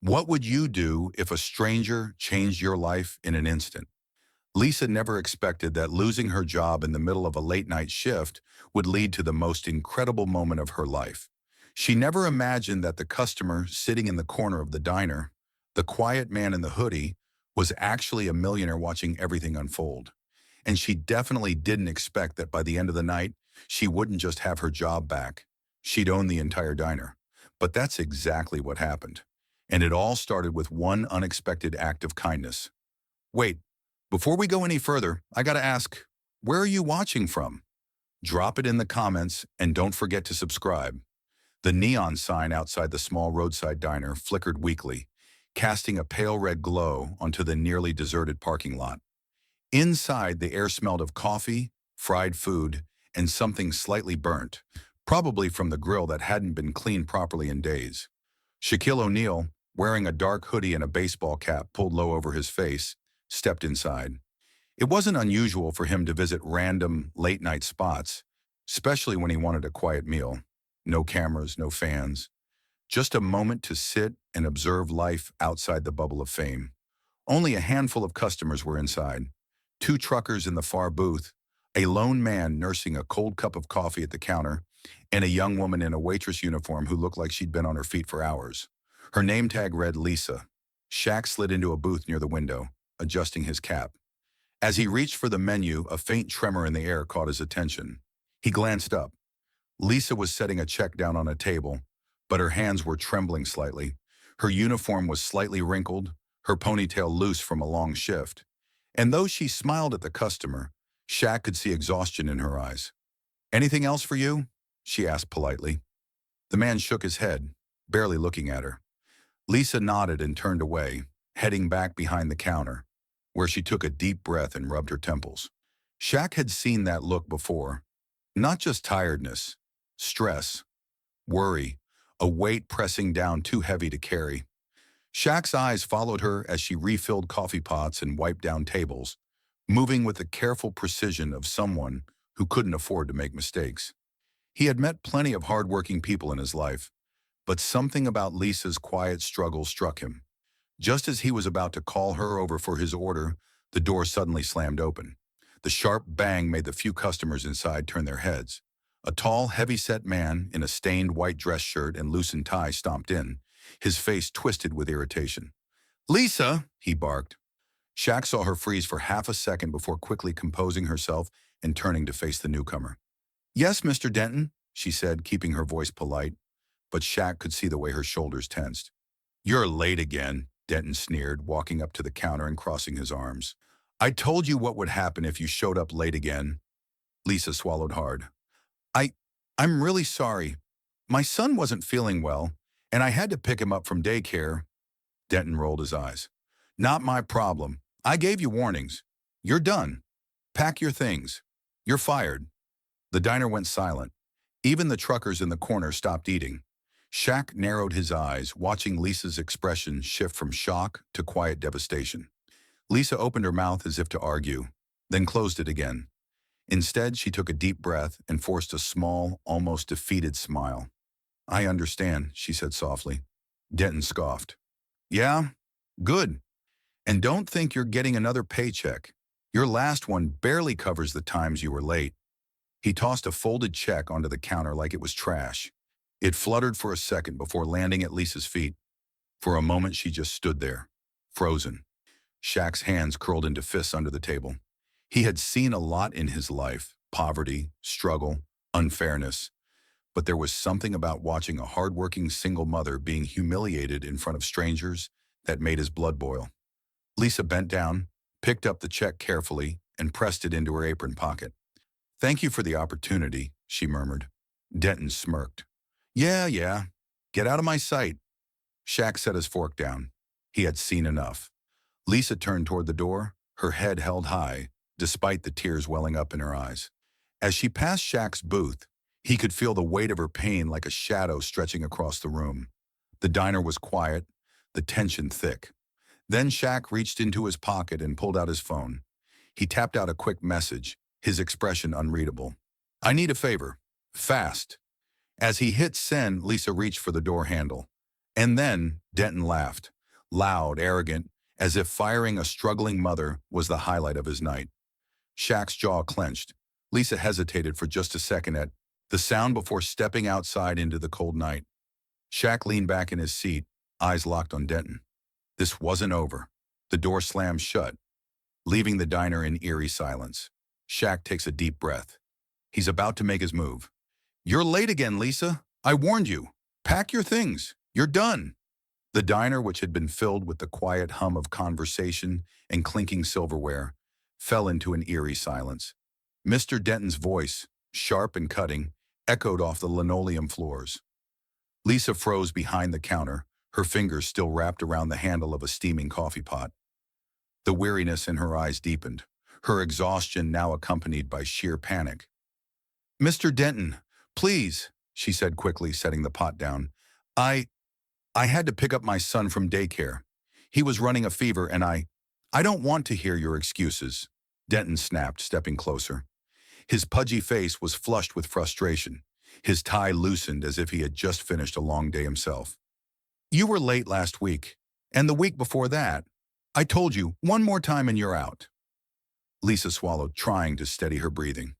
What would you do if a stranger changed your life in an instant? Lisa never expected that losing her job in the middle of a late-night shift would lead to the most incredible moment of her life. She never imagined that the customer sitting in the corner of the diner, the quiet man in the hoodie, was actually a millionaire watching everything unfold. And she definitely didn't expect that by the end of the night, she wouldn't just have her job back. She'd own the entire diner. But that's exactly what happened. And it all started with one unexpected act of kindness. Wait, before we go any further, I gotta ask, where are you watching from? Drop it in the comments and don't forget to subscribe. The neon sign outside the small roadside diner flickered weakly, casting a pale red glow onto the nearly deserted parking lot. Inside, the air smelled of coffee, fried food, and something slightly burnt, probably from the grill that hadn't been cleaned properly in days. Shaquille O'Neal, wearing a dark hoodie and a baseball cap pulled low over his face, stepped inside. It wasn't unusual for him to visit random late-night spots, especially when he wanted a quiet meal. No cameras, no fans. Just a moment to sit and observe life outside the bubble of fame. Only a handful of customers were inside. Two truckers in the far booth, a lone man nursing a cold cup of coffee at the counter, and a young woman in a waitress uniform who looked like she'd been on her feet for hours. Her name tag read Lisa. Shaq slid into a booth near the window, adjusting his cap. As he reached for the menu, a faint tremor in the air caught his attention. He glanced up. Lisa was setting a check down on a table, but her hands were trembling slightly. Her uniform was slightly wrinkled, her ponytail loose from a long shift. And though she smiled at the customer, Shaq could see exhaustion in her eyes. "Anything else for you?" she asked politely. The man shook his head, barely looking at her. Lisa nodded and turned away, heading back behind the counter, where she took a deep breath and rubbed her temples. Shaq had seen that look before. Not just tiredness, stress, worry, a weight pressing down too heavy to carry. Shaq's eyes followed her as she refilled coffee pots and wiped down tables, moving with the careful precision of someone who couldn't afford to make mistakes. He had met plenty of hardworking people in his life, but something about Lisa's quiet struggle struck him. Just as he was about to call her over for his order, the door suddenly slammed open. The sharp bang made the few customers inside turn their heads. A tall, heavy-set man in a stained white dress shirt and loosened tie stomped in, his face twisted with irritation. "Lisa!" he barked. Shaq saw her freeze for half a second before quickly composing herself and turning to face the newcomer. "Yes, Mr. Denton," she said, keeping her voice polite, but Shaq could see the way her shoulders tensed. "You're late again," Denton sneered, walking up to the counter and crossing his arms. "I told you what would happen if you showed up late again." Lisa swallowed hard. I, I'm really sorry. My son wasn't feeling well, and I had to pick him up from daycare." Denton rolled his eyes. "Not my problem. I gave you warnings. You're done. Pack your things. You're fired." The diner went silent. Even the truckers in the corner stopped eating. Shaq narrowed his eyes, watching Lisa's expression shift from shock to quiet devastation. Lisa opened her mouth as if to argue, then closed it again. Instead, she took a deep breath and forced a small, almost defeated smile. "I understand," she said softly. Denton scoffed. "Yeah? Good. And don't think you're getting another paycheck. Your last one barely covers the times you were late." He tossed a folded check onto the counter like it was trash. It fluttered for a second before landing at Lisa's feet. For a moment, she just stood there, frozen. Shaq's hands curled into fists under the table. He had seen a lot in his life: poverty, struggle, unfairness. But there was something about watching a hardworking single mother being humiliated in front of strangers that made his blood boil. Lisa bent down, picked up the check carefully, and pressed it into her apron pocket. "Thank you for the opportunity," she murmured. Denton smirked. Yeah. Get out of my sight." Shaq set his fork down. He had seen enough. Lisa turned toward the door, her head held high, despite the tears welling up in her eyes. As she passed Shaq's booth, he could feel the weight of her pain like a shadow stretching across the room. The diner was quiet, the tension thick. Then Shaq reached into his pocket and pulled out his phone. He tapped out a quick message, his expression unreadable. "I need a favor. Fast." As he hit send, Lisa reached for the door handle. And then Denton laughed, loud, arrogant, as if firing a struggling mother was the highlight of his night. Shaq's jaw clenched. Lisa hesitated for just a second at the sound before stepping outside into the cold night. Shaq leaned back in his seat, eyes locked on Denton. This wasn't over. The door slams shut, leaving the diner in eerie silence. Shaq takes a deep breath. He's about to make his move. "You're late again, Lisa. I warned you. Pack your things. You're done." The diner, which had been filled with the quiet hum of conversation and clinking silverware, fell into an eerie silence. Mr. Denton's voice, sharp and cutting, echoed off the linoleum floors. Lisa froze behind the counter, her fingers still wrapped around the handle of a steaming coffee pot. The weariness in her eyes deepened, her exhaustion now accompanied by sheer panic. "Mr. Denton, please," she said quickly, setting the pot down. I had to pick up my son from daycare. He was running a fever and I don't want to hear your excuses." Denton snapped, stepping closer. His pudgy face was flushed with frustration. His tie loosened as if he had just finished a long day himself. "You were late last week, and the week before that. I told you, one more time and you're out." Lisa swallowed, trying to steady her breathing.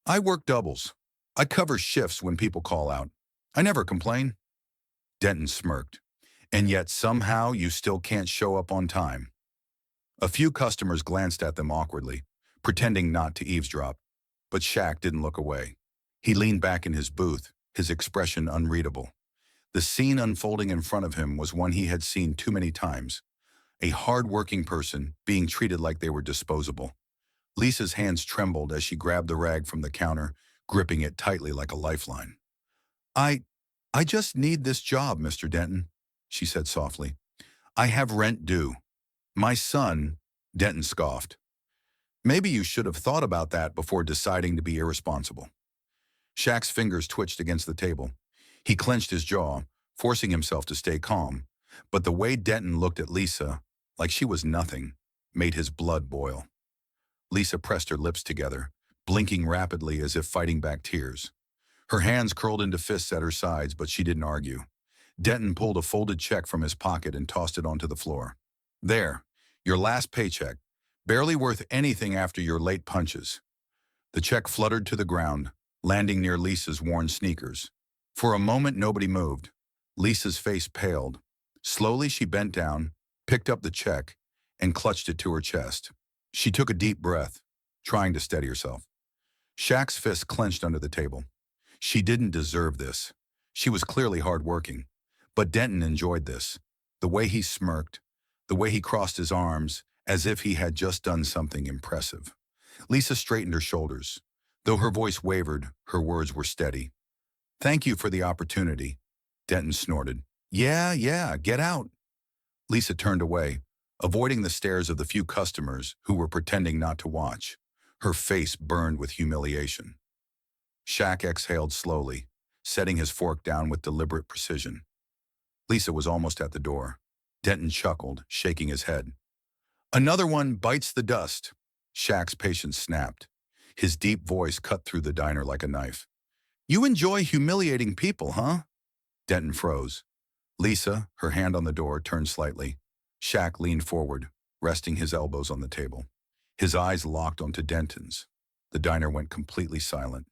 "I work doubles. I cover shifts when people call out. I never complain." Denton smirked. "And yet somehow you still can't show up on time." A few customers glanced at them awkwardly, pretending not to eavesdrop. But Shaq didn't look away. He leaned back in his booth, his expression unreadable. The scene unfolding in front of him was one he had seen too many times. A hard-working person being treated like they were disposable. Lisa's hands trembled as she grabbed the rag from the counter, gripping it tightly like a lifeline. I just need this job, Mr. Denton," she said softly. "I have rent due. My son," Denton scoffed. "Maybe you should have thought about that before deciding to be irresponsible." Shaq's fingers twitched against the table. He clenched his jaw, forcing himself to stay calm. But the way Denton looked at Lisa, like she was nothing, made his blood boil. Lisa pressed her lips together, blinking rapidly as if fighting back tears. Her hands curled into fists at her sides, but she didn't argue. Denton pulled a folded check from his pocket and tossed it onto the floor. "There, your last paycheck. Barely worth anything after your late punches." The check fluttered to the ground, landing near Lisa's worn sneakers. For a moment, nobody moved. Lisa's face paled. Slowly, she bent down, picked up the check, and clutched it to her chest. She took a deep breath, trying to steady herself. Shaq's fist clenched under the table. She didn't deserve this. She was clearly hardworking. But Denton enjoyed this. The way he smirked, the way he crossed his arms, as if he had just done something impressive. Lisa straightened her shoulders. Though her voice wavered, her words were steady. "Thank you for the opportunity," Denton snorted. Yeah, get out." Lisa turned away, avoiding the stares of the few customers who were pretending not to watch. Her face burned with humiliation. Shaq exhaled slowly, setting his fork down with deliberate precision. Lisa was almost at the door. Denton chuckled, shaking his head. "Another one bites the dust." Shaq's patience snapped. His deep voice cut through the diner like a knife. "You enjoy humiliating people, huh?" Denton froze. Lisa, her hand on the door, turned slightly. Shaq leaned forward, resting his elbows on the table. His eyes locked onto Denton's. The diner went completely silent.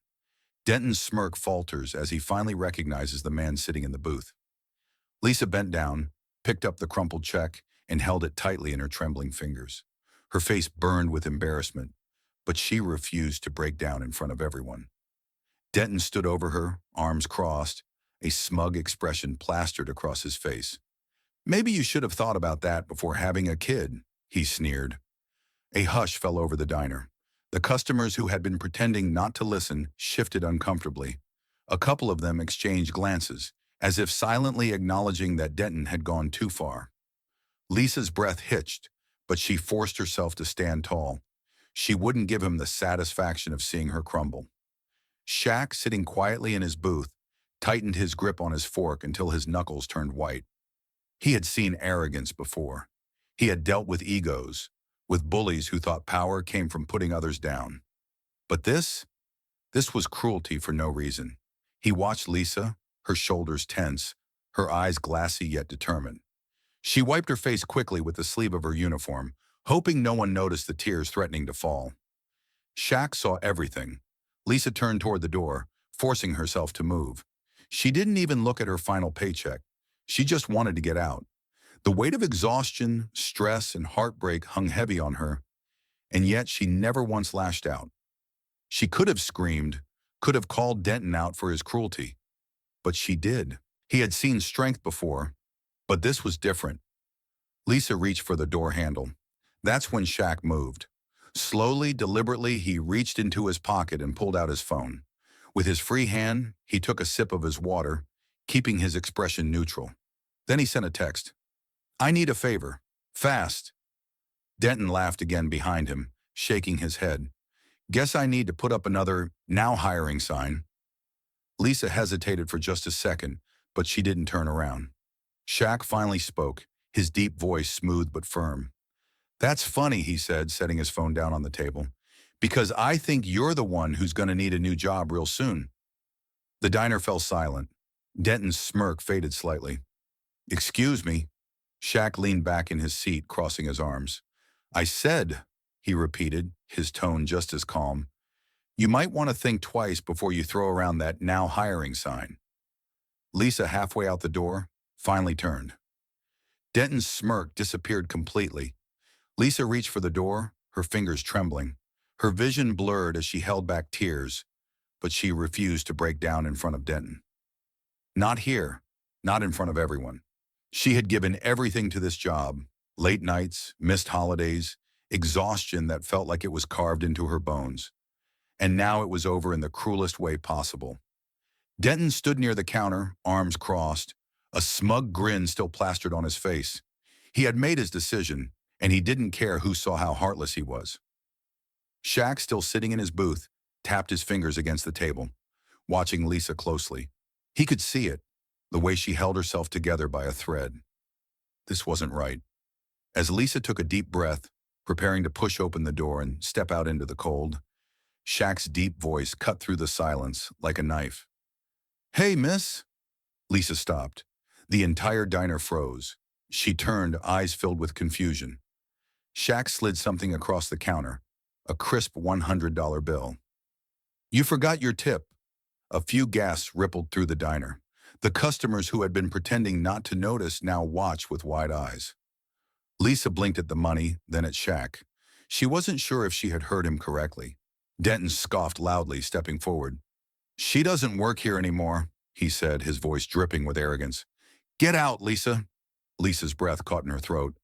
Denton's smirk falters as he finally recognizes the man sitting in the booth. Lisa bent down, picked up the crumpled check, and held it tightly in her trembling fingers. Her face burned with embarrassment, but she refused to break down in front of everyone. Denton stood over her, arms crossed, a smug expression plastered across his face. "Maybe you should have thought about that before having a kid," he sneered. A hush fell over the diner. The customers who had been pretending not to listen shifted uncomfortably. A couple of them exchanged glances, as if silently acknowledging that Denton had gone too far. Lisa's breath hitched, but she forced herself to stand tall. She wouldn't give him the satisfaction of seeing her crumble. Shaq, sitting quietly in his booth, tightened his grip on his fork until his knuckles turned white. He had seen arrogance before. He had dealt with egos, with bullies who thought power came from putting others down. But this was cruelty for no reason. He watched Lisa, her shoulders tense, her eyes glassy yet determined. She wiped her face quickly with the sleeve of her uniform, hoping no one noticed the tears threatening to fall. Shaq saw everything. Lisa turned toward the door, forcing herself to move. She didn't even look at her final paycheck. She just wanted to get out. The weight of exhaustion, stress, and heartbreak hung heavy on her, and yet she never once lashed out. She could have screamed, could have called Denton out for his cruelty, but she did. He had seen strength before, but this was different. Lisa reached for the door handle. That's when Shaq moved. Slowly, deliberately, he reached into his pocket and pulled out his phone. With his free hand, he took a sip of his water, keeping his expression neutral. Then he sent a text. "I need a favor. Fast." Denton laughed again behind him, shaking his head. "Guess I need to put up another 'now hiring' sign." Lisa hesitated for just a second, but she didn't turn around. Shaq finally spoke, his deep voice smooth but firm. "That's funny," he said, setting his phone down on the table, "because I think you're the one who's going to need a new job real soon." The diner fell silent. Denton's smirk faded slightly. "Excuse me." Shaq leaned back in his seat, crossing his arms. "I said," he repeated, his tone just as calm, "you might want to think twice before you throw around that 'now hiring' sign." Lisa, halfway out the door, finally turned. Denton's smirk disappeared completely. Lisa reached for the door, her fingers trembling. Her vision blurred as she held back tears, but she refused to break down in front of Denton. Not here, not in front of everyone. She had given everything to this job, late nights, missed holidays, exhaustion that felt like it was carved into her bones. And now it was over in the cruelest way possible. Denton stood near the counter, arms crossed, a smug grin still plastered on his face. He had made his decision, and he didn't care who saw how heartless he was. Shaq, still sitting in his booth, tapped his fingers against the table, watching Lisa closely. He could see it, the way she held herself together by a thread. This wasn't right. As Lisa took a deep breath, preparing to push open the door and step out into the cold, Shaq's deep voice cut through the silence like a knife. "Hey, miss." Lisa stopped. The entire diner froze. She turned, eyes filled with confusion. Shaq slid something across the counter, a crisp $100 bill. "You forgot your tip." A few gasps rippled through the diner. The customers who had been pretending not to notice now watched with wide eyes. Lisa blinked at the money, then at Shaq. She wasn't sure if she had heard him correctly. Denton scoffed loudly, stepping forward. "She doesn't work here anymore," he said, his voice dripping with arrogance. "Get out, Lisa." Lisa's breath caught in her throat.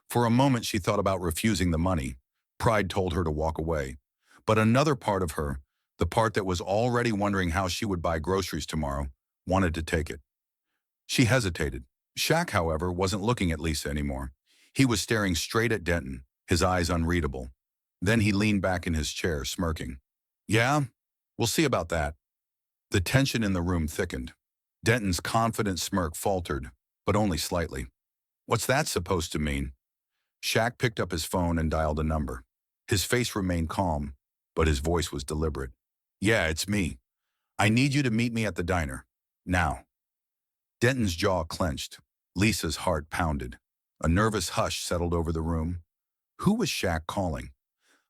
For a moment she thought about refusing the money. Pride told her to walk away. But another part of her, the part that was already wondering how she would buy groceries tomorrow, wanted to take it. She hesitated. Shaq, however, wasn't looking at Lisa anymore. He was staring straight at Denton, his eyes unreadable. Then he leaned back in his chair, smirking. "Yeah, we'll see about that." The tension in the room thickened. Denton's confident smirk faltered, but only slightly. "What's that supposed to mean?" Shaq picked up his phone and dialed a number. His face remained calm, but his voice was deliberate. "Yeah, it's me. I need you to meet me at the diner. Now." Denton's jaw clenched. Lisa's heart pounded. A nervous hush settled over the room. Who was Shaq calling?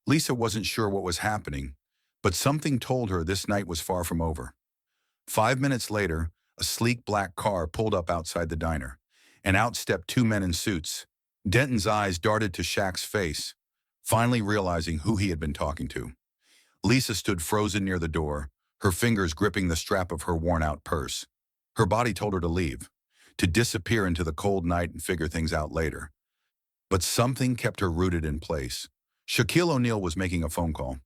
Lisa wasn't sure what was happening, but something told her this night was far from over. 5 minutes later, a sleek black car pulled up outside the diner, and out stepped two men in suits. Denton's eyes darted to Shaq's face, finally realizing who he had been talking to. Lisa stood frozen near the door, her fingers gripping the strap of her worn-out purse. Her body told her to leave, to disappear into the cold night and figure things out later. But something kept her rooted in place. Shaquille O'Neal was making a phone call.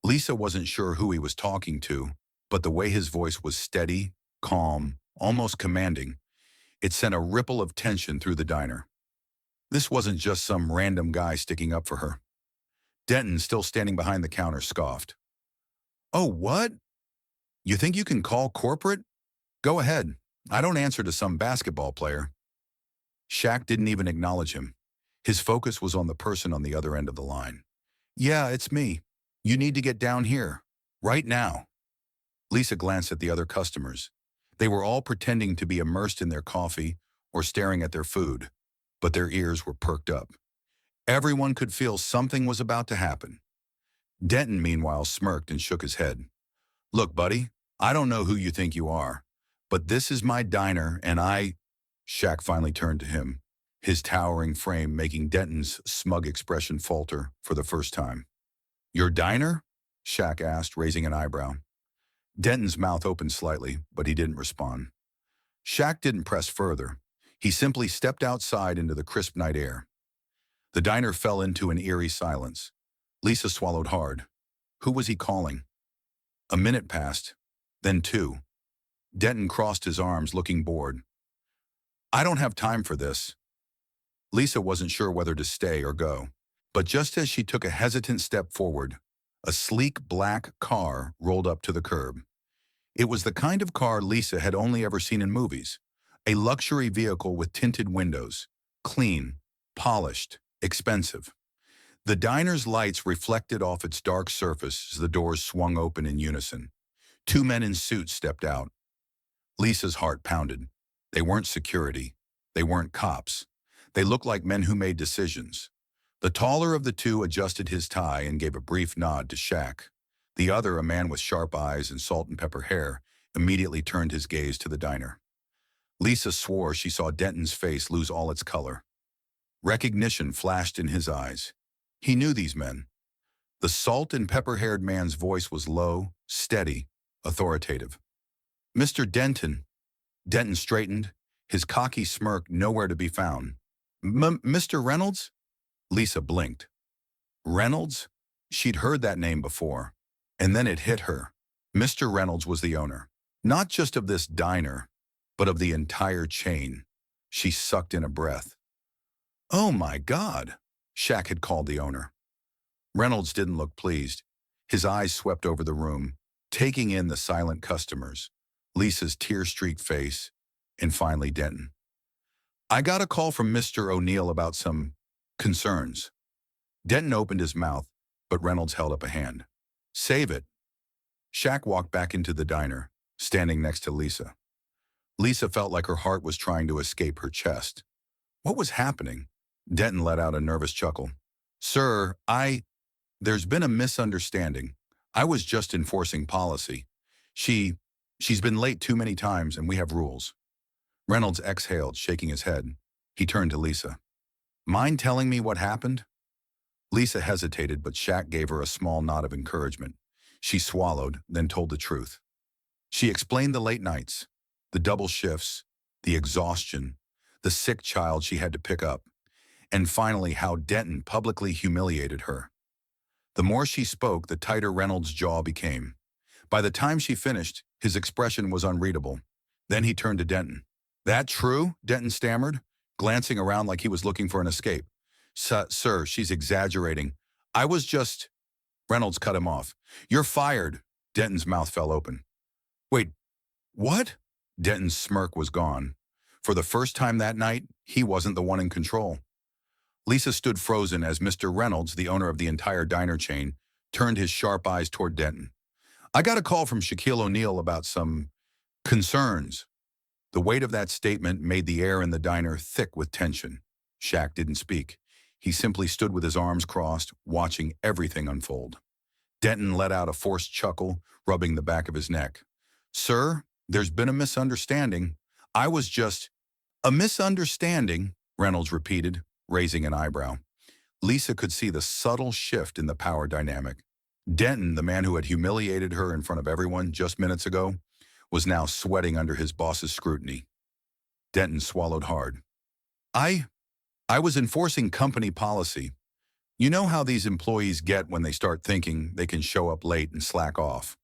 Lisa wasn't sure who he was talking to, but the way his voice was steady, calm, almost commanding, it sent a ripple of tension through the diner. This wasn't just some random guy sticking up for her. Denton, still standing behind the counter, scoffed. "Oh, what? You think you can call corporate? Go ahead. I don't answer to some basketball player." Shaq didn't even acknowledge him. His focus was on the person on the other end of the line. "Yeah, it's me. You need to get down here. Right now." Lisa glanced at the other customers. They were all pretending to be immersed in their coffee or staring at their food. but their ears were perked up. Everyone could feel something was about to happen. Denton, meanwhile, smirked and shook his head. Look, buddy, I don't know who you think you are, but this is my diner and Shaq finally turned to him, his towering frame making Denton's smug expression falter for the first time. Your diner? Shaq asked, raising an eyebrow. Denton's mouth opened slightly, but he didn't respond. Shaq didn't press further. He simply stepped outside into the crisp night air. The diner fell into an eerie silence. Lisa swallowed hard. Who was he calling? A minute passed, then two. Denton crossed his arms, looking bored. I don't have time for this. Lisa wasn't sure whether to stay or go. But just as she took a hesitant step forward, a sleek black car rolled up to the curb. It was the kind of car Lisa had only ever seen in movies. A luxury vehicle with tinted windows, clean, polished, expensive. The diner's lights reflected off its dark surface as the doors swung open in unison. Two men in suits stepped out. Lisa's heart pounded. They weren't security. They weren't cops. They looked like men who made decisions. The taller of the two adjusted his tie and gave a brief nod to Shaq. The other, a man with sharp eyes and salt and pepper hair, immediately turned his gaze to the diner. Lisa swore she saw Denton's face lose all its color. Recognition flashed in his eyes. He knew these men. The salt and pepper-haired man's voice was low, steady, authoritative. Mr. Denton. Denton straightened, his cocky smirk nowhere to be found. Mr. Reynolds? Lisa blinked. Reynolds? She'd heard that name before. And then it hit her. Mr. Reynolds was the owner. Not just of this diner, but of the entire chain. She sucked in a breath. Oh my God, Shaq had called the owner. Reynolds didn't look pleased. His eyes swept over the room, taking in the silent customers, Lisa's tear-streaked face, and finally Denton. I got a call from Mr. O'Neal about some concerns. Denton opened his mouth, but Reynolds held up a hand. Save it. Shaq walked back into the diner, standing next to Lisa. Lisa felt like her heart was trying to escape her chest. What was happening? Denton let out a nervous chuckle. Sir, there's been a misunderstanding. I was just enforcing policy. She's been late too many times and we have rules. Reynolds exhaled, shaking his head. He turned to Lisa. Mind telling me what happened? Lisa hesitated, but Shaq gave her a small nod of encouragement. She swallowed, then told the truth. She explained the late nights, the double shifts, the exhaustion, the sick child she had to pick up, and finally how Denton publicly humiliated her. The more she spoke, the tighter Reynolds' jaw became. By the time she finished, his expression was unreadable. Then he turned to Denton. That true? Denton stammered, glancing around like he was looking for an escape. Sir, she's exaggerating. I was just... Reynolds cut him off. You're fired. Denton's mouth fell open. Wait, what? Denton's smirk was gone. For the first time that night, he wasn't the one in control. Lisa stood frozen as Mr. Reynolds, the owner of the entire diner chain, turned his sharp eyes toward Denton. I got a call from Shaquille O'Neal about some concerns. The weight of that statement made the air in the diner thick with tension. Shaq didn't speak. He simply stood with his arms crossed, watching everything unfold. Denton let out a forced chuckle, rubbing the back of his neck. Sir, there's been a misunderstanding. I was just... A misunderstanding, Reynolds repeated, raising an eyebrow. Lisa could see the subtle shift in the power dynamic. Denton, the man who had humiliated her in front of everyone just minutes ago, was now sweating under his boss's scrutiny. Denton swallowed hard. I was enforcing company policy. You know how these employees get when they start thinking they can show up late and slack off.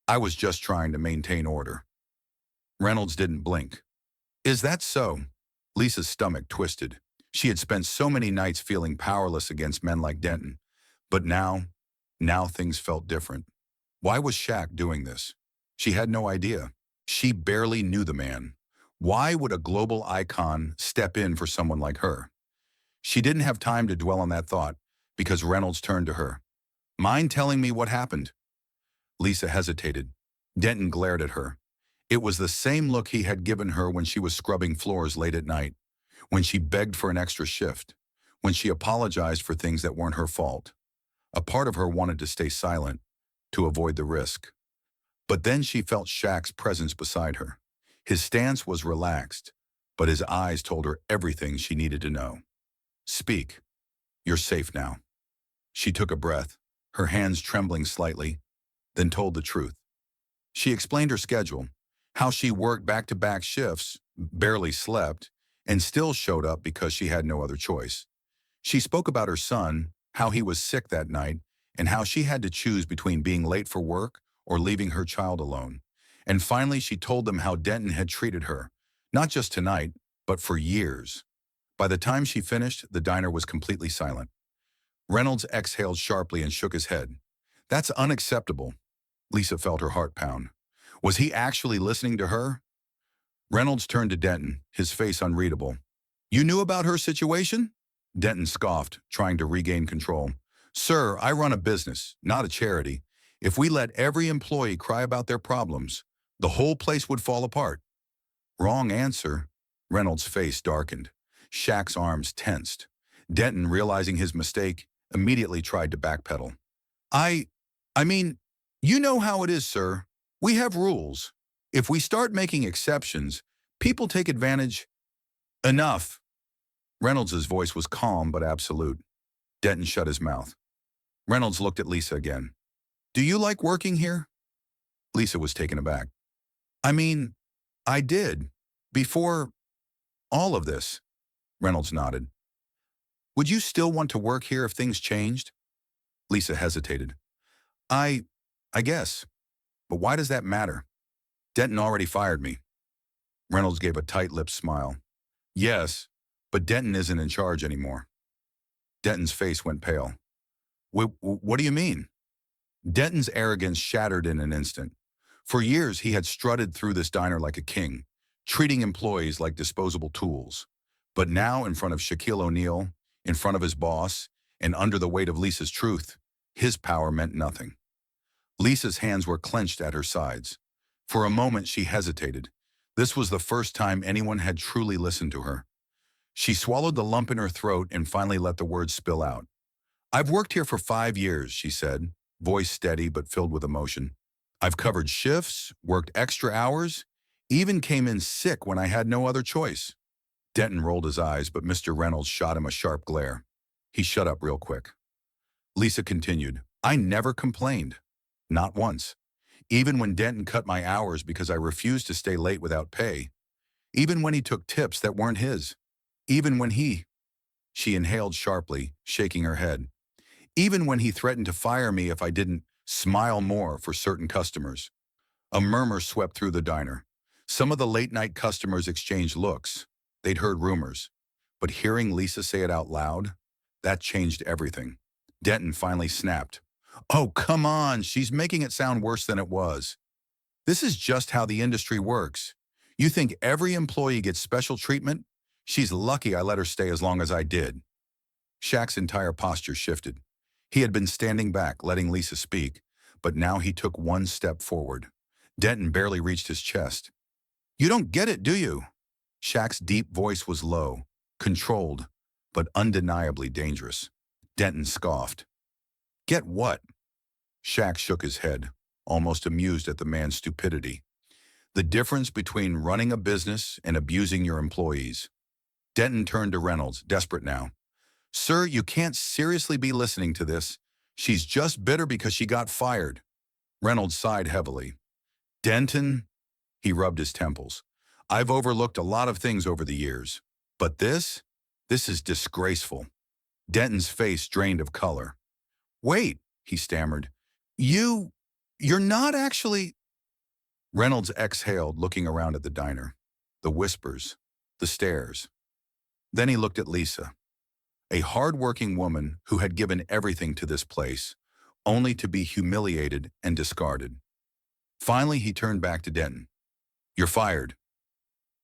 I was just trying to maintain order. Reynolds didn't blink. Is that so? Lisa's stomach twisted. She had spent so many nights feeling powerless against men like Denton. But now things felt different. Why was Shaq doing this? She had no idea. She barely knew the man. Why would a global icon step in for someone like her? She didn't have time to dwell on that thought because Reynolds turned to her. Mind telling me what happened? Lisa hesitated. Denton glared at her. It was the same look he had given her when she was scrubbing floors late at night. when she begged for an extra shift, when she apologized for things that weren't her fault. A part of her wanted to stay silent, to avoid the risk. But then she felt Shaq's presence beside her. His stance was relaxed, but his eyes told her everything she needed to know. Speak. You're safe now. She took a breath, her hands trembling slightly, then told the truth. She explained her schedule, how she worked back-to-back shifts, barely slept, and still showed up because she had no other choice. She spoke about her son, how he was sick that night, and how she had to choose between being late for work or leaving her child alone. And finally, she told them how Denton had treated her, not just tonight, but for years. By the time she finished, the diner was completely silent. Reynolds exhaled sharply and shook his head. That's unacceptable. Lisa felt her heart pound. Was he actually listening to her? Reynolds turned to Denton, his face unreadable. You knew about her situation? Denton scoffed, trying to regain control. Sir, I run a business, not a charity. If we let every employee cry about their problems, the whole place would fall apart. Wrong answer. Reynolds' face darkened. Shaq's arms tensed. Denton, realizing his mistake, immediately tried to backpedal. I mean, you know how it is, sir. We have rules. If we start making exceptions, people take advantage. Enough. Reynolds' voice was calm but absolute. Denton shut his mouth. Reynolds looked at Lisa again. Do you like working here? Lisa was taken aback. I mean, I did. Before all of this. Reynolds nodded. Would you still want to work here if things changed? Lisa hesitated. I guess. But why does that matter? Denton already fired me. Reynolds gave a tight-lipped smile. Yes, but Denton isn't in charge anymore. Denton's face went pale. What do you mean? Denton's arrogance shattered in an instant. For years, he had strutted through this diner like a king, treating employees like disposable tools. But now, in front of Shaquille O'Neal, in front of his boss, and under the weight of Lisa's truth, his power meant nothing. Lisa's hands were clenched at her sides. For a moment, she hesitated. This was the first time anyone had truly listened to her. She swallowed the lump in her throat and finally let the words spill out. I've worked here for 5 years, she said, voice steady but filled with emotion. I've covered shifts, worked extra hours, even came in sick when I had no other choice. Denton rolled his eyes, but Mr. Reynolds shot him a sharp glare. He shut up real quick. Lisa continued, I never complained. Not once. Even when Denton cut my hours because I refused to stay late without pay. Even when he took tips that weren't his. Even when She inhaled sharply, shaking her head. Even when he threatened to fire me if I didn't smile more for certain customers. A murmur swept through the diner. Some of the late-night customers exchanged looks. They'd heard rumors. But hearing Lisa say it out loud, that changed everything. Denton finally snapped. Oh, come on, she's making it sound worse than it was. This is just how the industry works. You think every employee gets special treatment? She's lucky I let her stay as long as I did. Shaq's entire posture shifted. He had been standing back, letting Lisa speak, but now he took one step forward. Denton barely reached his chest. You don't get it, do you? Shaq's deep voice was low, controlled, but undeniably dangerous. Denton scoffed. Get what? Shaq shook his head, almost amused at the man's stupidity. The difference between running a business and abusing your employees. Denton turned to Reynolds, desperate now. Sir, you can't seriously be listening to this. She's just bitter because she got fired. Reynolds sighed heavily. Denton, he rubbed his temples. I've overlooked a lot of things over the years. But this is disgraceful. Denton's face drained of color. Wait, he stammered. You're not actually... Reynolds exhaled, looking around at the diner. The whispers, the stares. Then he looked at Lisa, a hardworking woman who had given everything to this place, only to be humiliated and discarded. Finally, he turned back to Denton. You're fired.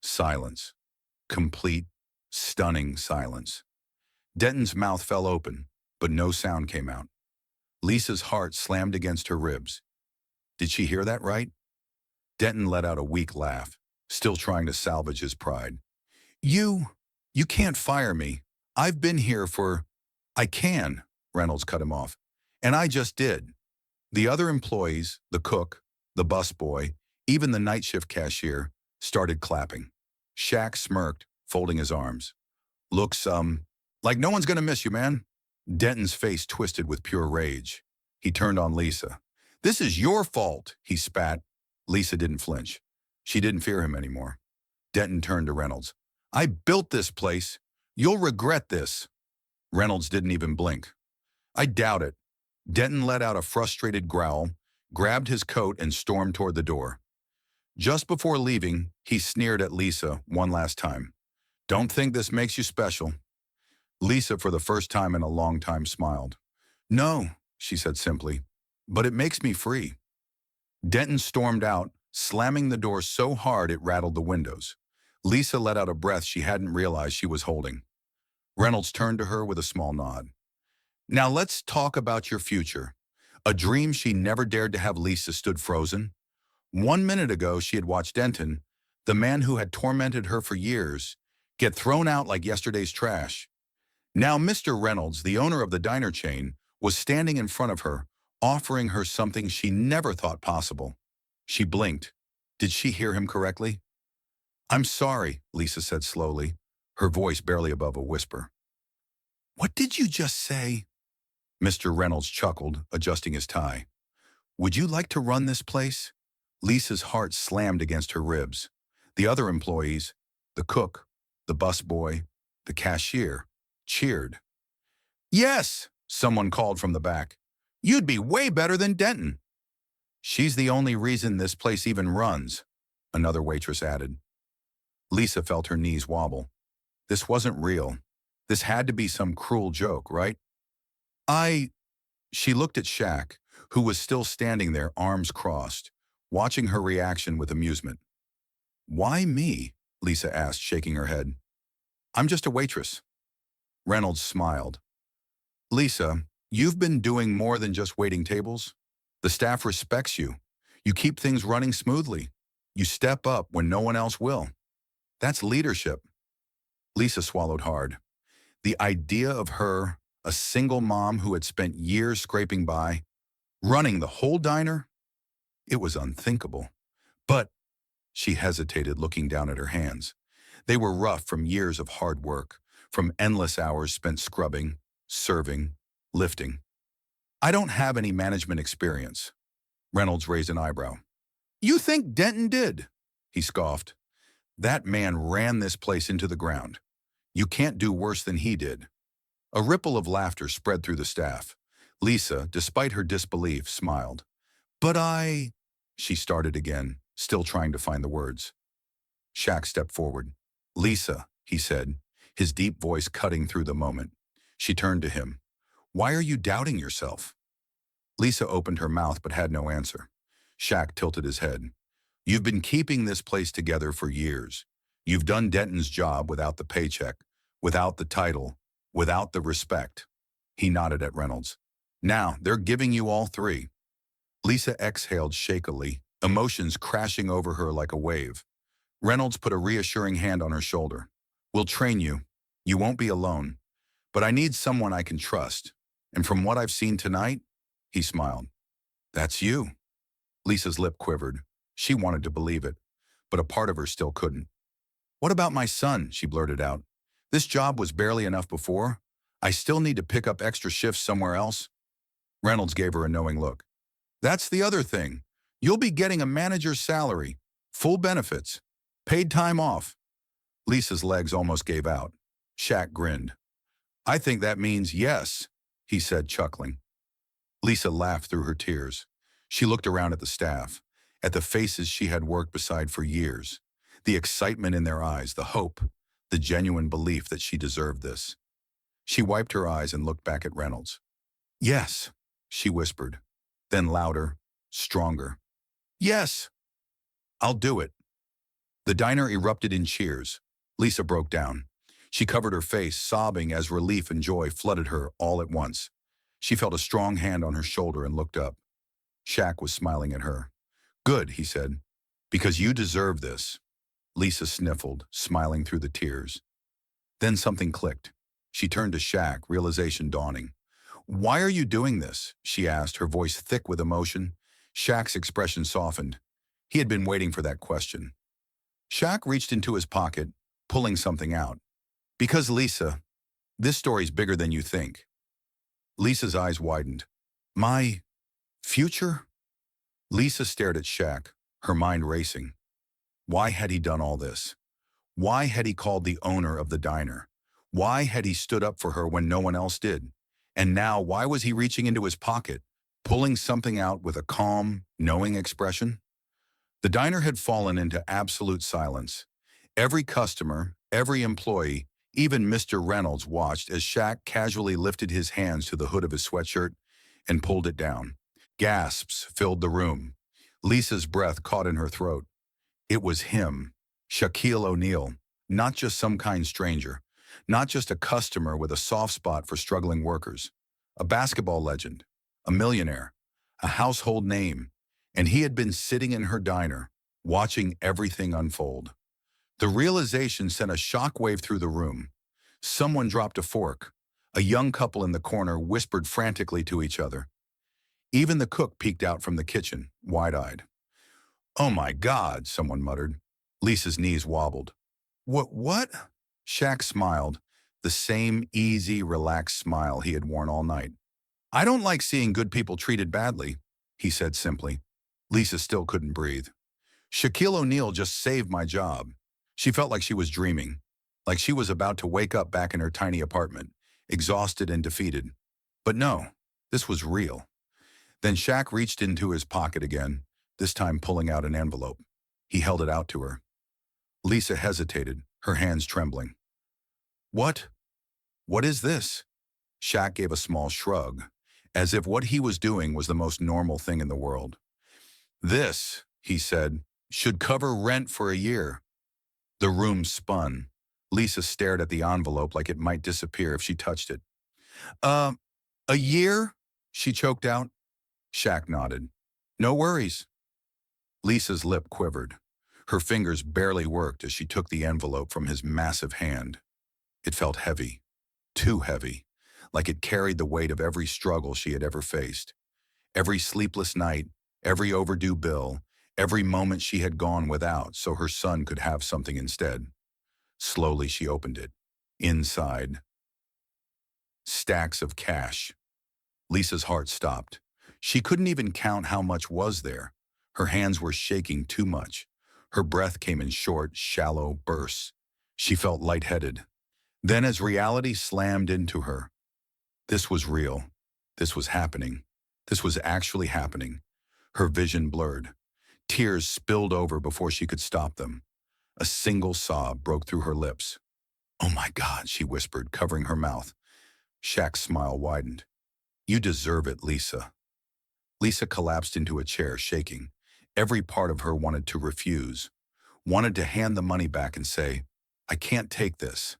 Silence. Complete, stunning silence. Denton's mouth fell open, but no sound came out. Lisa's heart slammed against her ribs. Did she hear that right? Denton let out a weak laugh, still trying to salvage his pride. You You can't fire me. I've been here for... I can, Reynolds cut him off. And I just did. The other employees, the cook, the busboy, even the night shift cashier, started clapping. Shaq smirked, folding his arms. Looks, like no one's gonna miss you, man. Denton's face twisted with pure rage. He turned on Lisa. This is your fault, he spat. Lisa didn't flinch. She didn't fear him anymore. Denton turned to Reynolds. I built this place. You'll regret this. Reynolds didn't even blink. I doubt it. Denton let out a frustrated growl, grabbed his coat and stormed toward the door. Just before leaving, he sneered at Lisa one last time. Don't think this makes you special. Lisa, for the first time in a long time, smiled. No, she said simply, but it makes me free. Denton stormed out, slamming the door so hard it rattled the windows. Lisa let out a breath she hadn't realized she was holding. Reynolds turned to her with a small nod. Now let's talk about your future. A dream she never dared to have. Lisa stood frozen. 1 minute ago, she had watched Denton, the man who had tormented her for years, get thrown out like yesterday's trash. Now Mr. Reynolds, the owner of the diner chain, was standing in front of her, offering her something she never thought possible. She blinked. Did she hear him correctly? I'm sorry, Lisa said slowly, her voice barely above a whisper. What did you just say? Mr. Reynolds chuckled, adjusting his tie. Would you like to run this place? Lisa's heart slammed against her ribs. The other employees, the cook, the busboy, the cashier, cheered. Yes, someone called from the back. You'd be way better than Denton. She's the only reason this place even runs, another waitress added. Lisa felt her knees wobble. This wasn't real. This had to be some cruel joke, right? She looked at Shaq, who was still standing there, arms crossed, watching her reaction with amusement. Why me? Lisa asked, shaking her head. I'm just a waitress. Reynolds smiled. Lisa, you've been doing more than just waiting tables. The staff respects you. You keep things running smoothly. You step up when no one else will. That's leadership. Lisa swallowed hard. The idea of her, a single mom who had spent years scraping by, running the whole diner? It was unthinkable. But she hesitated, looking down at her hands. They were rough from years of hard work, from endless hours spent scrubbing, serving, lifting. I don't have any management experience. Reynolds raised an eyebrow. You think Denton did? He scoffed. That man ran this place into the ground. You can't do worse than he did. A ripple of laughter spread through the staff. Lisa, despite her disbelief, smiled. But she started again, still trying to find the words. Shaq stepped forward. Lisa, he said, his deep voice cutting through the moment. She turned to him. Why are you doubting yourself? Lisa opened her mouth but had no answer. Shaq tilted his head. You've been keeping this place together for years. You've done Denton's job without the paycheck, without the title, without the respect. He nodded at Reynolds. Now, they're giving you all three. Lisa exhaled shakily, emotions crashing over her like a wave. Reynolds put a reassuring hand on her shoulder. We'll train you. You won't be alone. But I need someone I can trust. And from what I've seen tonight, he smiled. That's you. Lisa's lip quivered. She wanted to believe it, but a part of her still couldn't. What about my son? She blurted out. This job was barely enough before. I still need to pick up extra shifts somewhere else. Reynolds gave her a knowing look. That's the other thing. You'll be getting a manager's salary, full benefits, paid time off. Lisa's legs almost gave out. Shaq grinned. I think that means yes, he said, chuckling. Lisa laughed through her tears. She looked around at the staff, at the faces she had worked beside for years, the excitement in their eyes, the hope, the genuine belief that she deserved this. She wiped her eyes and looked back at Reynolds. Yes, she whispered, then louder, stronger. Yes, I'll do it. The diner erupted in cheers. Lisa broke down. She covered her face, sobbing as relief and joy flooded her all at once. She felt a strong hand on her shoulder and looked up. Shaq was smiling at her. Good, he said, because you deserve this. Lisa sniffled, smiling through the tears. Then something clicked. She turned to Shaq, realization dawning. "Why are you doing this?" she asked, her voice thick with emotion. Shaq's expression softened. He had been waiting for that question. Shaq reached into his pocket, pulling something out. "Because Lisa, this story's bigger than you think." Lisa's eyes widened. "My future?" Lisa stared at Shaq, her mind racing. Why had he done all this? Why had he called the owner of the diner? Why had he stood up for her when no one else did? And now, why was he reaching into his pocket, pulling something out with a calm, knowing expression? The diner had fallen into absolute silence. Every customer, every employee, even Mr. Reynolds watched as Shaq casually lifted his hands to the hood of his sweatshirt and pulled it down. Gasps filled the room. Lisa's breath caught in her throat. It was him, Shaquille O'Neal, not just some kind stranger, not just a customer with a soft spot for struggling workers, a basketball legend, a millionaire, a household name, and he had been sitting in her diner, watching everything unfold. The realization sent a shockwave through the room. Someone dropped a fork. A young couple in the corner whispered frantically to each other. Even the cook peeked out from the kitchen, wide-eyed. "Oh my God," someone muttered. Lisa's knees wobbled. What? Shaq smiled, the same easy, relaxed smile he had worn all night. "I don't like seeing good people treated badly," he said simply. Lisa still couldn't breathe. "Shaquille O'Neal just saved my job." She felt like she was dreaming, like she was about to wake up back in her tiny apartment, exhausted and defeated. But no, this was real. Then Shaq reached into his pocket again, this time pulling out an envelope. He held it out to her. Lisa hesitated, her hands trembling. "What? What is this?" Shaq gave a small shrug, as if what he was doing was the most normal thing in the world. "This," he said, "should cover rent for a year." The room spun. Lisa stared at the envelope like it might disappear if she touched it. "Uh, a year?" she choked out. Shaq nodded. "No worries." Lisa's lip quivered. Her fingers barely worked as she took the envelope from his massive hand. It felt heavy, too heavy, like it carried the weight of every struggle she had ever faced. Every sleepless night, every overdue bill, every moment she had gone without so her son could have something instead. Slowly she opened it. Inside, stacks of cash. Lisa's heart stopped. She couldn't even count how much was there. Her hands were shaking too much. Her breath came in short, shallow bursts. She felt lightheaded. Then as reality slammed into her, this was real. This was happening. This was actually happening. Her vision blurred. Tears spilled over before she could stop them. A single sob broke through her lips. "Oh my God," she whispered, covering her mouth. Shaq's smile widened. "You deserve it, Lisa." Lisa collapsed into a chair, shaking. Every part of her wanted to refuse, wanted to hand the money back and say, "I can't take this."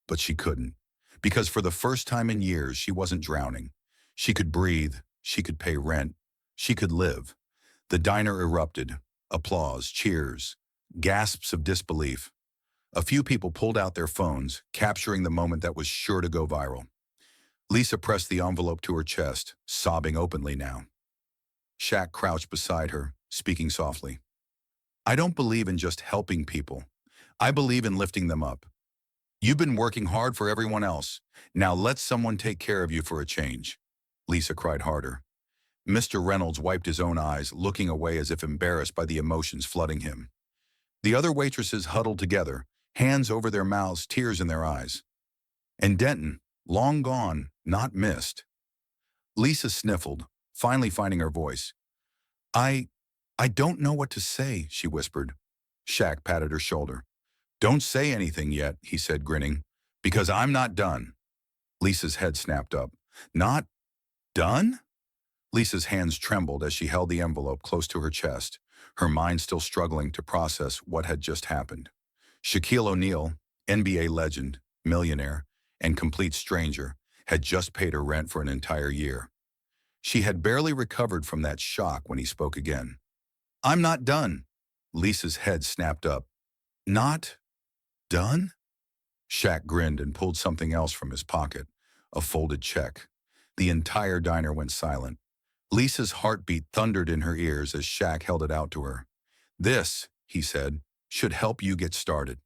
But she couldn't, because for the first time in years, she wasn't drowning. She could breathe, she could pay rent, she could live. The diner erupted. Applause, cheers, gasps of disbelief. A few people pulled out their phones, capturing the moment that was sure to go viral. Lisa pressed the envelope to her chest, sobbing openly now. Shaq crouched beside her, speaking softly. "I don't believe in just helping people. I believe in lifting them up. You've been working hard for everyone else. Now let someone take care of you for a change." Lisa cried harder. Mr. Reynolds wiped his own eyes, looking away as if embarrassed by the emotions flooding him. The other waitresses huddled together, hands over their mouths, tears in their eyes. And Denton, long gone, not missed. Lisa sniffled, finally finding her voice. I don't know what to say," she whispered. Shaq patted her shoulder. "Don't say anything yet," he said, grinning, "because I'm not done." Lisa's head snapped up. "Not done?" Lisa's hands trembled as she held the envelope close to her chest, her mind still struggling to process what had just happened. Shaquille O'Neal, NBA legend, millionaire, and complete stranger, had just paid her rent for an entire year. She had barely recovered from that shock when he spoke again. "I'm not done." Lisa's head snapped up. "Not done?" Shaq grinned and pulled something else from his pocket, a folded check. The entire diner went silent. Lisa's heartbeat thundered in her ears as Shaq held it out to her. "This," he said, "should help you get started."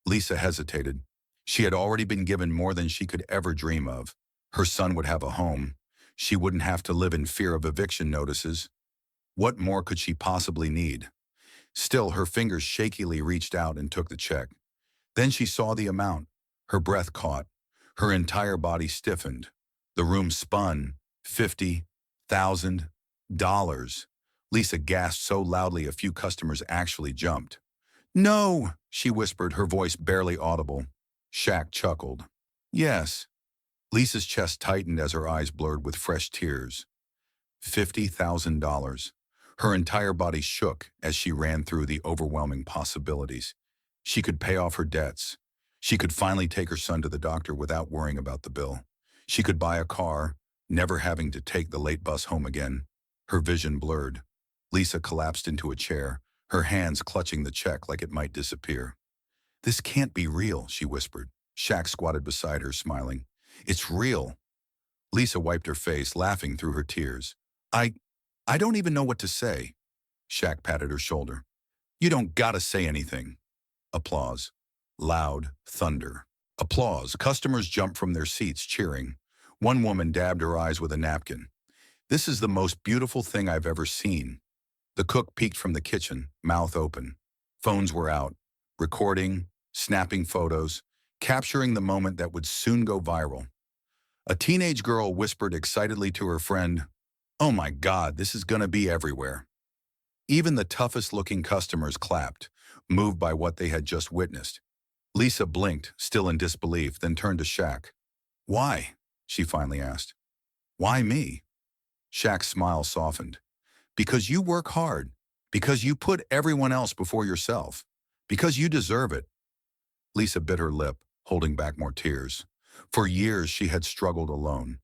Lisa hesitated. She had already been given more than she could ever dream of. Her son would have a home. She wouldn't have to live in fear of eviction notices. What more could she possibly need? Still, her fingers shakily reached out and took the check. Then she saw the amount. Her breath caught. Her entire body stiffened. The room spun. $50,000. Lisa gasped so loudly a few customers actually jumped. "No," she whispered, her voice barely audible. Shaq chuckled. "Yes." Lisa's chest tightened as her eyes blurred with fresh tears. $50,000. Her entire body shook as she ran through the overwhelming possibilities. She could pay off her debts. She could finally take her son to the doctor without worrying about the bill. She could buy a car, never having to take the late bus home again. Her vision blurred. Lisa collapsed into a chair, her hands clutching the check like it might disappear. "This can't be real," she whispered. Shaq squatted beside her, smiling. "It's real." Lisa wiped her face, laughing through her tears. I I don't even know what to say." Shaq patted her shoulder. "You don't gotta say anything." Applause. Loud thunder. Applause. Customers jumped from their seats, cheering. One woman dabbed her eyes with a napkin. "This is the most beautiful thing I've ever seen." The cook peeked from the kitchen, mouth open. Phones were out, recording, snapping photos, capturing the moment that would soon go viral. A teenage girl whispered excitedly to her friend, "Oh my God, this is gonna be everywhere." Even the toughest-looking customers clapped, moved by what they had just witnessed. Lisa blinked, still in disbelief, then turned to Shaq. "Why?" she finally asked. "Why me?" Shaq's smile softened. "Because you work hard. Because you put everyone else before yourself. Because you deserve it." Lisa bit her lip, holding back more tears. For years she had struggled alone.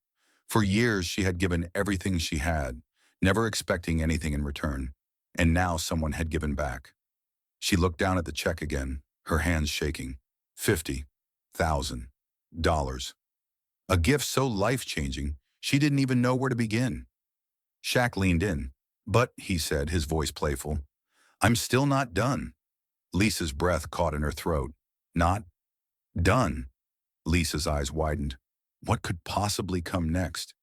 For years she had given everything she had, never expecting anything in return. And now someone had given back. She looked down at the check again, her hands shaking. $50,000. A gift so life-changing, she didn't even know where to begin. Shaq leaned in. "But," he said, his voice playful, "I'm still not done." Lisa's breath caught in her throat. "Not done." Lisa's eyes widened. What could possibly come next?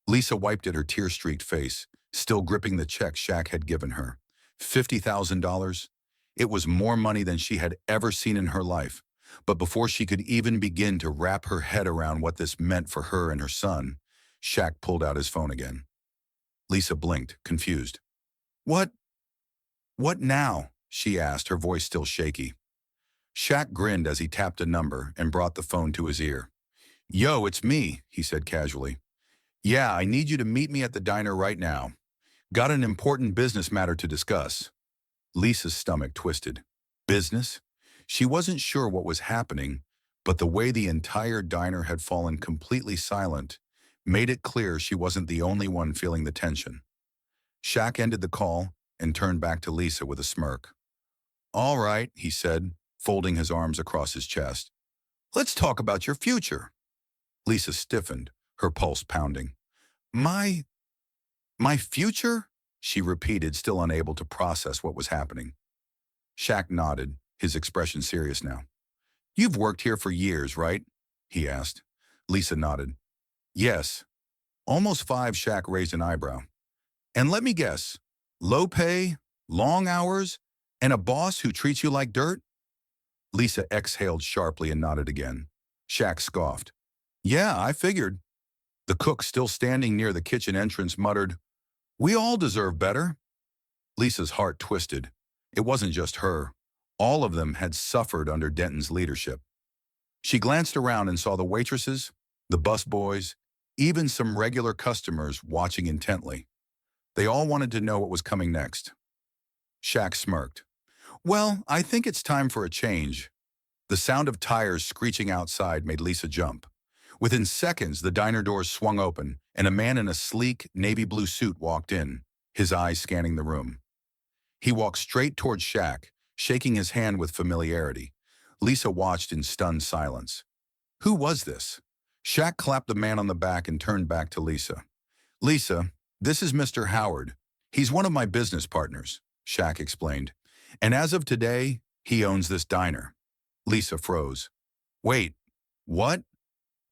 Lisa wiped at her tear-streaked face, still gripping the check Shaq had given her. $50,000? It was more money than she had ever seen in her life. But before she could even begin to wrap her head around what this meant for her and her son, Shaq pulled out his phone again. Lisa blinked, confused. What now?" she asked, her voice still shaky. Shaq grinned as he tapped a number and brought the phone to his ear. "Yo, it's me," he said casually. "Yeah, I need you to meet me at the diner right now. Got an important business matter to discuss." Lisa's stomach twisted. Business? She wasn't sure what was happening, but the way the entire diner had fallen completely silent made it clear she wasn't the only one feeling the tension. Shaq ended the call and turned back to Lisa with a smirk. "All right," he said, folding his arms across his chest. "Let's talk about your future." Lisa stiffened, her pulse pounding. My future?" she repeated, still unable to process what was happening. Shaq nodded, his expression serious now. "You've worked here for years, right?" he asked. Lisa nodded. "Yes." "Almost 5." Shaq raised an eyebrow. "And let me guess, low pay, long hours, and a boss who treats you like dirt?" Lisa exhaled sharply and nodded again. Shaq scoffed. "Yeah, I figured." The cook, still standing near the kitchen entrance, muttered, "We all deserve better." Lisa's heart twisted. It wasn't just her. All of them had suffered under Denton's leadership. She glanced around and saw the waitresses, the busboys, even some regular customers watching intently. They all wanted to know what was coming next. Shaq smirked. "Well, I think it's time for a change." The sound of tires screeching outside made Lisa jump. Within seconds, the diner doors swung open, and a man in a sleek, navy blue suit walked in, his eyes scanning the room. He walked straight towards Shaq, shaking his hand with familiarity. Lisa watched in stunned silence. Who was this? Shaq clapped the man on the back and turned back to Lisa. Lisa, this is Mr. Howard. He's one of my business partners, Shaq explained. And as of today, he owns this diner. Lisa froze. Wait, what?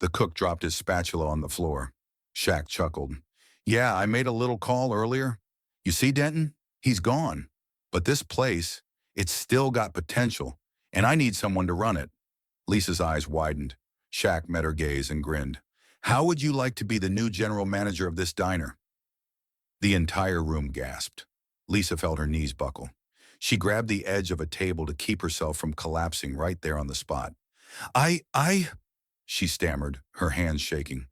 The cook dropped his spatula on the floor. Shaq chuckled. Yeah, I made a little call earlier. You see, Denton? He's gone. But this place, it's still got potential, and I need someone to run it. Lisa's eyes widened. Shaq met her gaze and grinned. How would you like to be the new general manager of this diner? The entire room gasped. Lisa felt her knees buckle. She grabbed the edge of a table to keep herself from collapsing right there on the spot. I, she stammered, her hands shaking.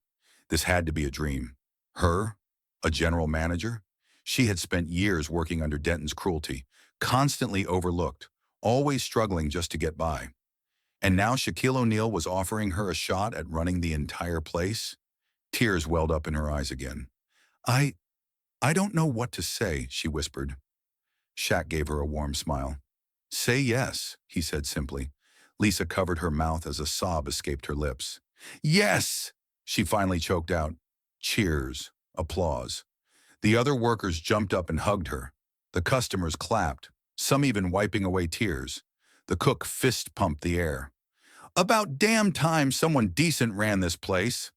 This had to be a dream. Her? A general manager? She had spent years working under Denton's cruelty, constantly overlooked, always struggling just to get by. And now Shaquille O'Neal was offering her a shot at running the entire place? Tears welled up in her eyes again. I don't know what to say, she whispered. Shaq gave her a warm smile. Say yes, he said simply. Lisa covered her mouth as a sob escaped her lips. Yes, she finally choked out. Cheers, applause. The other workers jumped up and hugged her. The customers clapped, some even wiping away tears. The cook fist-pumped the air. About damn time someone decent ran this place.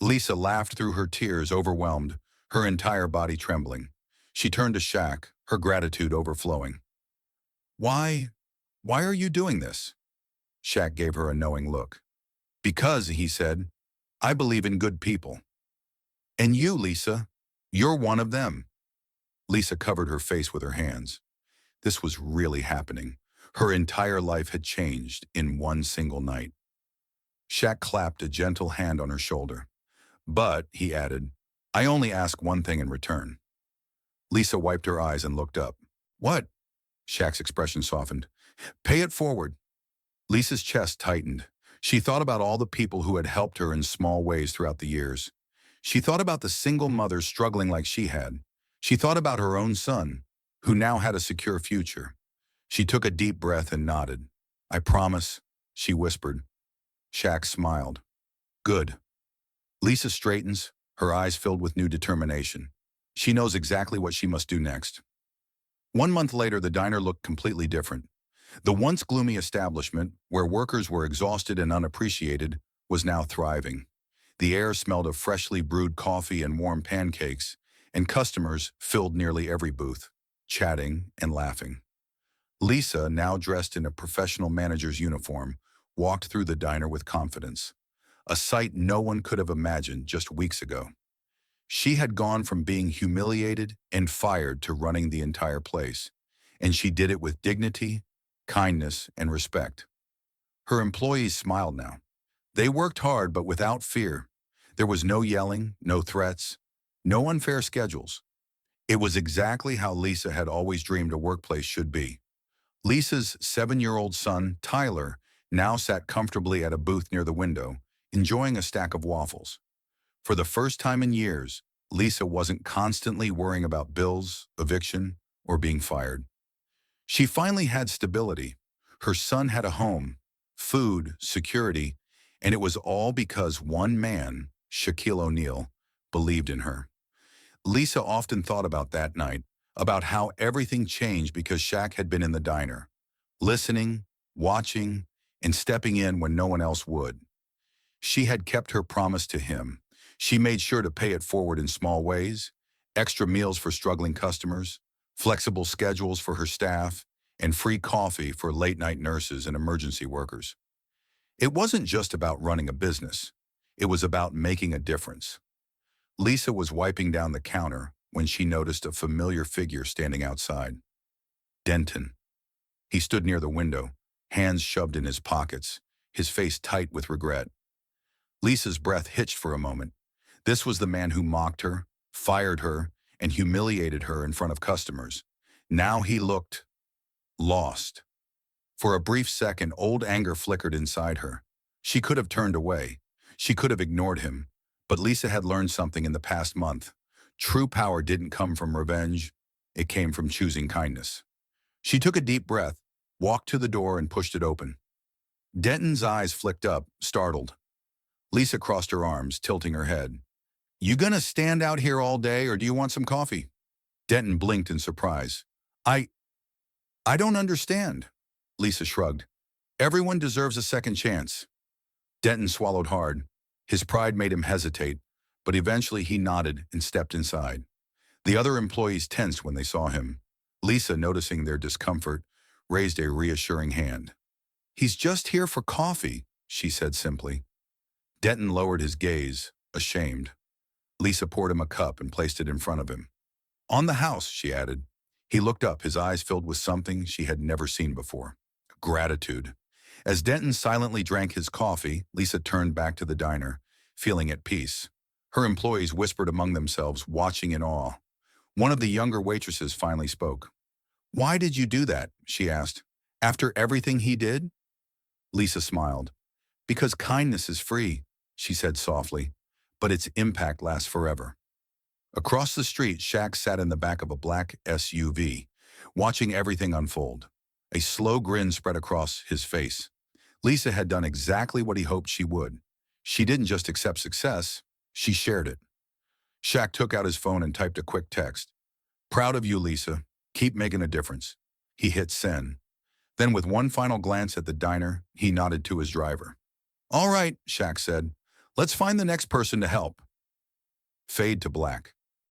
Lisa laughed through her tears, overwhelmed, her entire body trembling. She turned to Shaq, her gratitude overflowing. Why are you doing this? Shaq gave her a knowing look. Because, he said, I believe in good people. And you, Lisa, you're one of them. Lisa covered her face with her hands. This was really happening. Her entire life had changed in one single night. Shaq clapped a gentle hand on her shoulder. But, he added, I only ask one thing in return. Lisa wiped her eyes and looked up. What? Shaq's expression softened. Pay it forward. Lisa's chest tightened. She thought about all the people who had helped her in small ways throughout the years. She thought about the single mother struggling like she had. She thought about her own son, who now had a secure future. She took a deep breath and nodded. I promise, she whispered. Shaq smiled. Good. Lisa straightens, her eyes filled with new determination. She knows exactly what she must do next. 1 month later, the diner looked completely different. The once gloomy establishment, where workers were exhausted and unappreciated, was now thriving. The air smelled of freshly brewed coffee and warm pancakes, and customers filled nearly every booth, chatting and laughing. Lisa, now dressed in a professional manager's uniform, walked through the diner with confidence, a sight no one could have imagined just weeks ago. She had gone from being humiliated and fired to running the entire place, and she did it with dignity, kindness, and respect. Her employees smiled now. They worked hard, but without fear. There was no yelling, no threats, no unfair schedules. It was exactly how Lisa had always dreamed a workplace should be. Lisa's 7-year-old son, Tyler, now sat comfortably at a booth near the window, enjoying a stack of waffles. For the first time in years, Lisa wasn't constantly worrying about bills, eviction, or being fired. She finally had stability. Her son had a home, food, security, and it was all because one man, Shaquille O'Neal, believed in her. Lisa often thought about that night, about how everything changed because Shaq had been in the diner, listening, watching, and stepping in when no one else would. She had kept her promise to him. She made sure to pay it forward in small ways, extra meals for struggling customers, flexible schedules for her staff, and free coffee for late-night nurses and emergency workers. It wasn't just about running a business. It was about making a difference. Lisa was wiping down the counter when she noticed a familiar figure standing outside. Denton. He stood near the window, hands shoved in his pockets, his face tight with regret. Lisa's breath hitched for a moment. This was the man who mocked her, fired her, and humiliated her in front of customers. Now he looked lost. For a brief second, old anger flickered inside her. She could have turned away. She could have ignored him. But Lisa had learned something in the past month. True power didn't come from revenge. It came from choosing kindness. She took a deep breath, walked to the door, and pushed it open. Denton's eyes flicked up, startled. Lisa crossed her arms, tilting her head. You gonna stand out here all day, or do you want some coffee? Denton blinked in surprise. I, I don't understand. Lisa shrugged. Everyone deserves a second chance. Denton swallowed hard. His pride made him hesitate, but eventually he nodded and stepped inside. The other employees tensed when they saw him. Lisa, noticing their discomfort, raised a reassuring hand. He's just here for coffee, she said simply. Denton lowered his gaze, ashamed. Lisa poured him a cup and placed it in front of him. On the house, she added. He looked up, his eyes filled with something she had never seen before. Gratitude. As Denton silently drank his coffee, Lisa turned back to the diner, feeling at peace. Her employees whispered among themselves, watching in awe. One of the younger waitresses finally spoke. Why did you do that? She asked. After everything he did? Lisa smiled. Because kindness is free, she said softly, but its impact lasts forever. Across the street, Shaq sat in the back of a black SUV, watching everything unfold. A slow grin spread across his face. Lisa had done exactly what he hoped she would. She didn't just accept success, she shared it. Shaq took out his phone and typed a quick text. Proud of you, Lisa. Keep making a difference. He hit send. Then with one final glance at the diner, he nodded to his driver. All right, Shaq said. Let's find the next person to help. Fade to black.